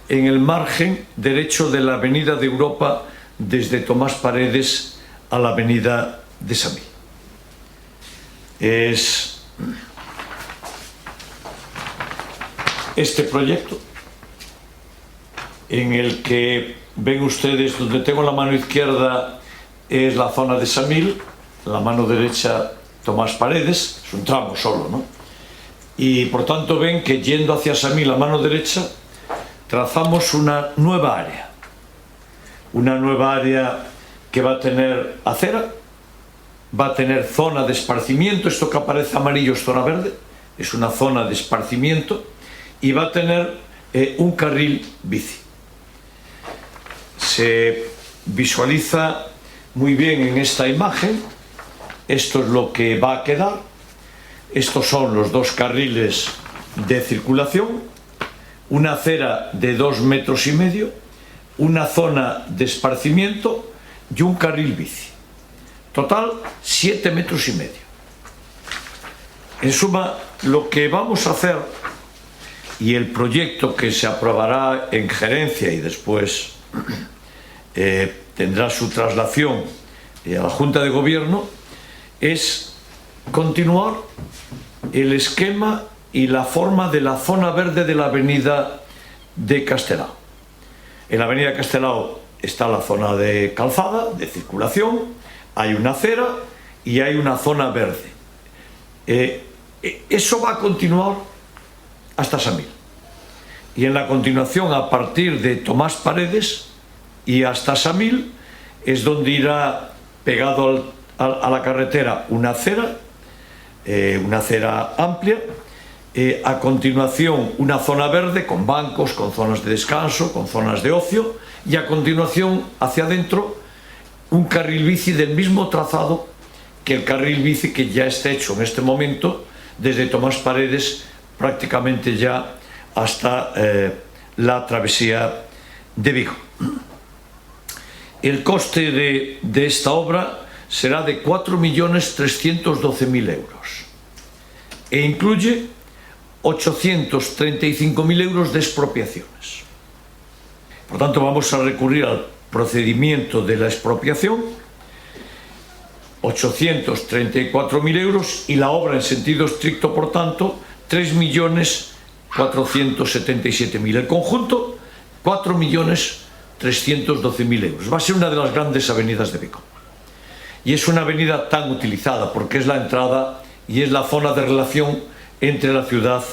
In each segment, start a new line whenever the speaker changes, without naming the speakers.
En el margen derecho de la Avenida de Europa, desde Tomás Paredes a la Avenida de Samil. Es este proyecto en el que ven ustedes, donde tengo la mano izquierda es la zona de Samil, la mano derecha Tomás Paredes, es un tramo solo, ¿no? Y por tanto ven que yendo hacia Samil, la mano derecha, trazamos una nueva área que va a tener acera, va a tener zona de esparcimiento, esto que aparece amarillo es zona verde, es una zona de esparcimiento, y va a tener un carril bici. Se visualiza muy bien en esta imagen, esto es lo que va a quedar, estos son los dos carriles de circulación, una acera de 2,5 metros, una zona de esparcimiento y un carril bici. Total, 7,5 metros. En suma, lo que vamos a hacer, y el proyecto que se aprobará en gerencia y después tendrá su traslación a la Junta de Gobierno, es continuar el esquema y la forma de la zona verde de la Avenida de Castelao. En la Avenida de Castelao está la zona de calzada, de circulación, hay una acera y hay una zona verde. Eso va a continuar hasta Samil. Y en la continuación, a partir de Tomás Paredes y hasta Samil, es donde irá pegado a la carretera una acera amplia, a continuación una zona verde con bancos, con zonas de descanso, con zonas de ocio, y a continuación hacia adentro un carril bici del mismo trazado que el carril bici que ya está hecho en este momento desde Tomás Paredes prácticamente ya hasta la travesía de Vigo. El coste de esta obra será de 4.312.000 euros e incluye 835.000 euros de expropiaciones. Por tanto, vamos a recurrir al procedimiento de la expropiación, 834.000 euros, y la obra en sentido estricto, por tanto, 3.477.000. El conjunto, 4.312.000 euros. Va a ser una de las grandes avenidas de Vigo. Y es una avenida tan utilizada porque es la entrada y es la zona de relación entre la ciudad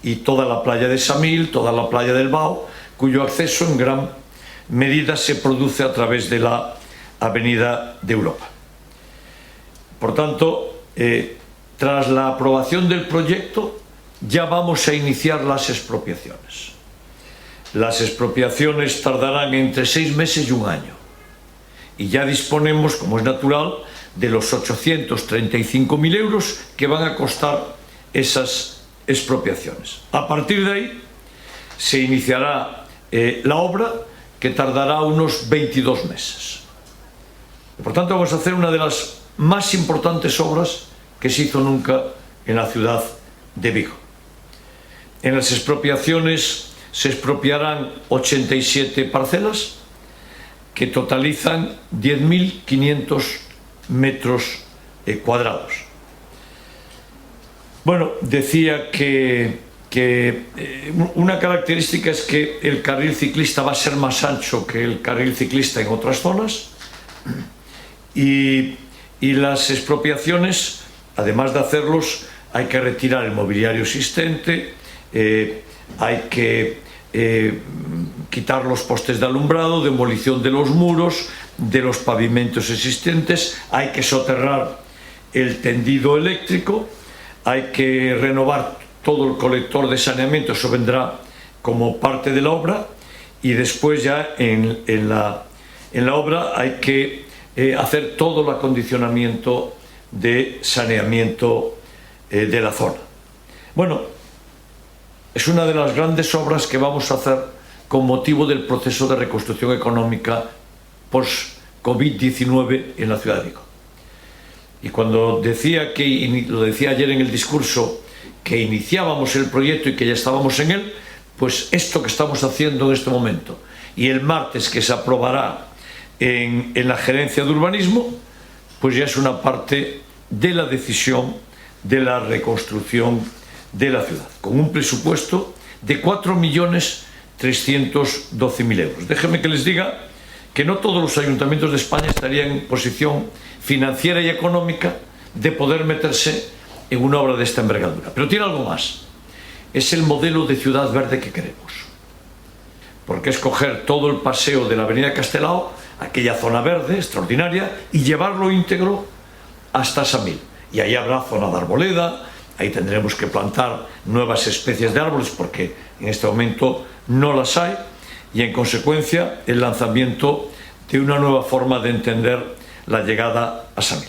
y toda la playa de Samil, toda la playa del Bao, cuyo acceso en gran medida se produce a través de la Avenida de Europa. Por tanto, tras la aprobación del proyecto, ya vamos a iniciar las expropiaciones. Las expropiaciones tardarán entre 6 meses y 1 año. Y ya disponemos, como es natural, de los 835.000 euros que van a costar esas expropiaciones. A partir de ahí se iniciará la obra, que tardará unos 22 meses. Por tanto, vamos a hacer una de las más importantes obras que se hizo nunca en la ciudad de Vigo. En las expropiaciones se expropiarán 87 parcelas que totalizan 10.500 metros cuadrados. Bueno, decía que una característica es que el carril ciclista va a ser más ancho que el carril ciclista en otras zonas, y las expropiaciones, además de hacerlos, hay que retirar el mobiliario existente, hay que quitar los postes de alumbrado, demolición de los muros, de los pavimentos existentes, hay que soterrar el tendido eléctrico, hay que renovar todo el colector de saneamiento, eso vendrá como parte de la obra, y después ya en la obra hay que hacer todo el acondicionamiento de saneamiento de la zona. Bueno, es una de las grandes obras que vamos a hacer con motivo del proceso de reconstrucción económica post-COVID-19 en la ciudad de Vigo. Y cuando decía lo decía ayer en el discurso, que iniciábamos el proyecto y que ya estábamos en él, pues esto que estamos haciendo en este momento y el martes que se aprobará en la gerencia de urbanismo, pues ya es una parte de la decisión de la reconstrucción de la ciudad, con un presupuesto de 4.312.000 euros. Déjenme que les diga que no todos los ayuntamientos de España estarían en posición financiera y económica de poder meterse en una obra de esta envergadura. Pero tiene algo más. Es el modelo de ciudad verde que queremos. Porque es coger todo el paseo de la avenida Castelao, aquella zona verde extraordinaria, y llevarlo íntegro hasta Samil. Y ahí habrá zona de arboleda, ahí tendremos que plantar nuevas especies de árboles porque en este momento no las hay, y en consecuencia el lanzamiento de una nueva forma de entender la llegada a Samil.